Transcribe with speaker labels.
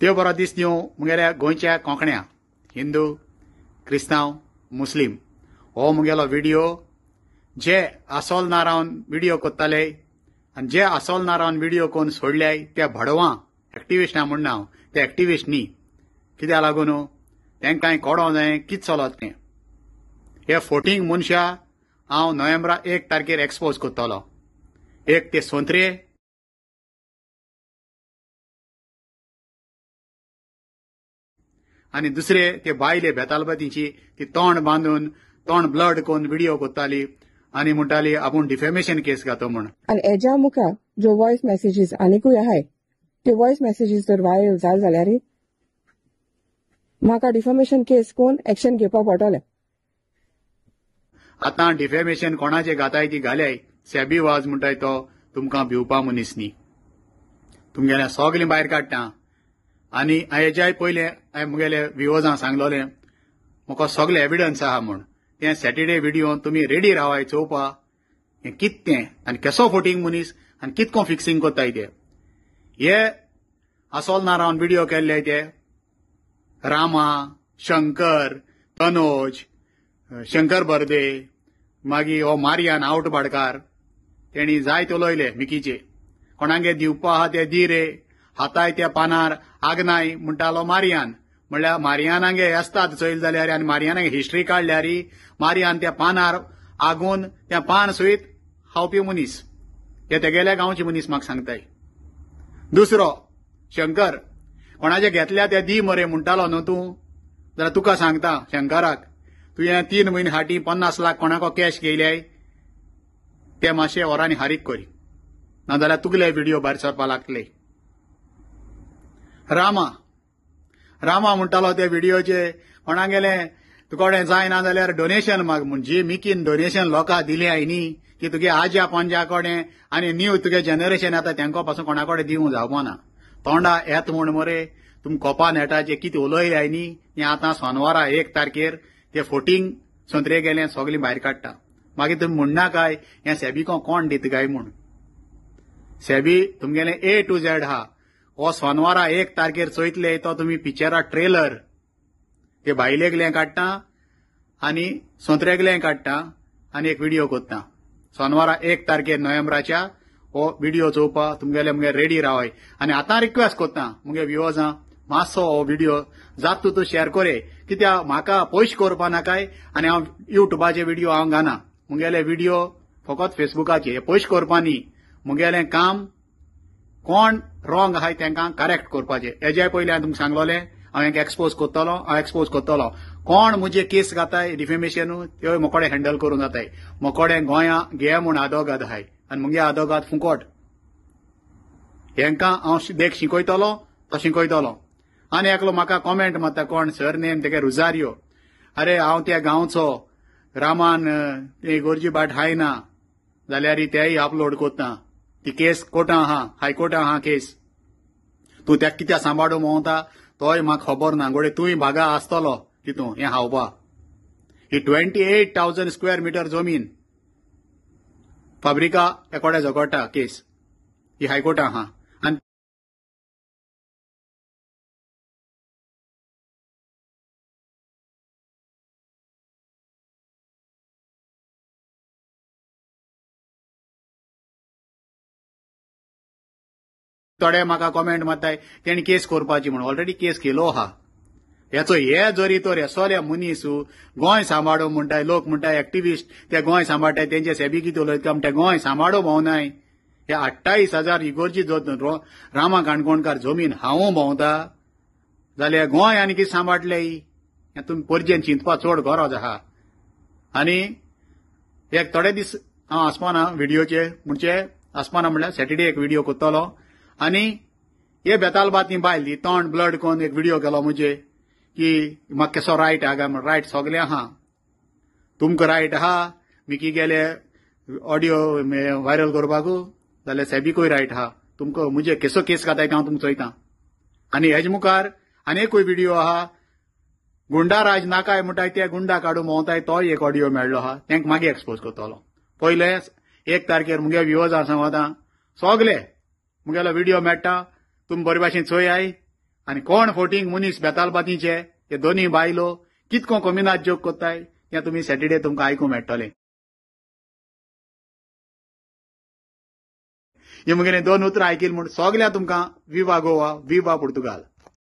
Speaker 1: त्यो बरो दीस न्हू मुगेल्या गोंयच्या कोंकण्या हिंदू क्रिस्तांव मुस्लीम हो मुगेलो व्हिडिओ जे आसोल ना रावन व्हिडिओ कोत्ताले आनी जे आसोल ना रावन व्हिडिओ कोन्न सोडल्याय त्या भडवां एक्टिविस्टां म्हणना हांव ते एक्टिविस्ट न्ही कित्याक लागून तांकां कळोवंक जाय कितें चलत तें हे 14 मनशां हांव नोव्हेंबरा 1 तारखेर एक्सपोज कोत्तलो एक ते सोंत्रे आनी दुसरे ते बायले बेतालबातींची ती तोंड बांदून तोंड ब्लड कोन्न व्हिडिओ कोत्ताली आनी म्हणटाली आपूण डिफेमेशन केस घातो म्हण
Speaker 2: आनी हेज्या मुखार ज्यो वॉयस मेसेजीस आनीकूय आहाय त्यो वॉयस मेसेजीस जर वायरल जाल जाल्यार म्हाका डिफेमेशन केस कोन्न एक्शन घेवपाक पडटलें
Speaker 1: आतां डिफेमेशन कोणाचे घाताय ती घाल्याय सेबी वाज म्हणटाय तो तुमकां भिवपा मनीस न्ही तुमगेलें सगलें भायर काडटा आनी हेज्याय पयलें हांवें मुगेले व्हिवजांक सांगलोलें म्हाका सगळे एविडन्स आहा म्हूण तें सॅटर्डे व्हिडिओ तुमी रेडी रावाय चोवपा हें कितें तें आनी केसो 14 मनीस आनी कितको फिक्सिंग कोत्ताय ते हे आसोल ना रावन व्हिडिओ केल्ले ते रामा शंकर तनोज शंकर बर्दे मागीर हो मारियान आवट भाडकार तेणी जायत उलयले मिकीचे कोणागे दिवपा आहा ते दी रे हाताय त्या पानार आगनाय म्हणटालो मारियान म्हणल्यार मारियानागे आसतात चोयल जाल्यार आनी मारियानागे हिस्ट्री काडल्यार मारियान त्या पानार आगून त्या पान सयत खावपी मनीस हे तेगेल्या गांवचे मनीस म्हाका सांगताय दुसरो शंकर कोणाचे घेतल्या ते दी मरे म्हणटालो न्हू तूं जाल्यार तुका सांगता शंकराक तुवें 3 म्हयने हाटी 50 लाख कोणाको कॅश घेयल्याय ते मातशे वरांनी हारीक करी नाजाल्यार तुगले व्हिडिओ भायर सरपा लागतले रामा म्हणटालो ते व्हिडिओचे कोणागेले तुकोडें जायना जाल्यार डोनेशन माग म्हूण जी मिकीन डोनेशन लोकां दिल्याय न्ही की तुगे आज्या पंजा कडेन आनी न्यू तुगे जनरेशन येता तेंको पासून कोणा कडेन दिवंक जावपा ना तोंडा येत म्हूण मरे तुमी कोपा नेटाचे कितें उलयल्याय न्ही हें आतां सोनवारा 1 तारखेर ते 14 सोंत्रे गेले सगलीं भायर काडटा मागीर तुमी म्हणना काय हें सेबीको कोण दिता काय म्हूण सेबी तुमगेलें A to Z आहा हो सोनवारा 1 तारखेर चोयतले तो तुमी पिक्चरा ट्रेलर ते बायलेगलें काडटा आनी सोंत्रेगलें काडटा आनी एक व्हिडिओ कोत्ता सोनवारा 1 तारखेर नोव्हेंबराच्या हो व्हिडिओ चोवपा तुमगेले रेडी रावाय आनी आतां रिक्वेस्ट कोत्ता मुगे व्ह्युअर्सां मातसो हो व्हिडिओ जात तूं शेअर करे कित्याक म्हाका पयशे करपा नाकाय आनी हांव युट्यूबाचे व्हिडिओ हांव घाना मुगेले व्हिडिओ फकत फेसबुकाचे हे पयशे करपा न्ही मुगेलें काम कोण रॉंग आहाय तांकां करेक्ट करपाचें हेज्या पयलीं हांवें तुमकां सांगलोलें हांव एक एक्सपोज कोत्तलो कोण म्हजे केस घाताय डिफेमेशन त्यो मोकोडे हँडल करूं जाताय मोकोडे गोंयां घे म्हूण आदोगाद आहाय आनी मुगे आदोगाद फुकट हेंकां हांव देख शिकयतलो तो शिकयतलो आनी एकलो म्हाका कॉमेंट मारता कोण सर नेम तेगे रुजारियो अरे हांव त्या गांवचो रामान ते गोरजी बाट हाय ना जाल्यार तेय अपलोड कोत्ता ती केस कोर्टां आहा हायकोर्टां आहा केस तूं त्या कित्याक सांबाळूं मोवता तोय म्हाका खबर ना गोडे तूंय भागा आसतलो तितूं हें हावपा ही 28,000 स्क्वेअर मिटर जमीन फाब्रिका एकोडे झगडटा केस ही हायकोर्टां आहा आनी थोडे म्हाका कॉमेंट मारताय तेणी केस करपाची म्हूण ऑलरेडी केस केलो आहा हेचो हे जरी तर एसोल्या मनीस गोंय सांबाळो म्हणटाय लोक म्हणटाय एक्टिविस्ट ते गोंय सांबाळटाय तेंचे सेबी कितें उलयता म्हणटा गोंय सांबाळो भोंवनाय हे 28,000 इगोरची रामा काणकोणकार जमीन हांव भोंवता जाल्यार गोंय आनी कितें सांबाळटले हें तुमी परजेन चिंतपा चड गरज आहा आनी एक थोडे दीस हांव आसपाना व्हिडिओचे म्हणजे आसपाना म्हणल्यार सॅटर्डे एक व्हिडिओ कोत्तलो आनी हे बेतालबाती बायल ती तोंड ब्लड कोन्न एक व्हिडिओ केलो म्हणजे की म्हाका केसो रायट आहा काय रायट सगलें आहा तुमकां रायट आहा मिकी गेले ऑडियो व्हायरल करपाक जाल्यार सेबीकूय रायट आहा तुमकां म्हजे केसो केस घाताय हांव तुमकां चोयतां आनी हेजे मुखार आनीकूय व्हिडिओ आहा गुंडा राज नाकाय म्हणटाय ते गुंडा काडून भोंवताय तोय एक ऑडियो मेळ्ळो आहा तेंकां मागीर एक्सपोज करतलो पयले 1 तारखेर मुगे व्ह्युअर्सां सांगता सगले मुगेलो व्हिडिओ मेळटा तुमी बरे भाशेन चोयाय आनी कोण फोटींग मनीस बेतालबातीचे हे दोन्ही बायलो कितको कमीनात जोक कोत्ताय तें तुमी सॅटर्डे तुमकां आयकूंक मेळटलें. हे मुगेले 2 उतरां आयकिल म्हूण सोगल्या तुमकां विवा गोवा, विवा पुर्तुगाल.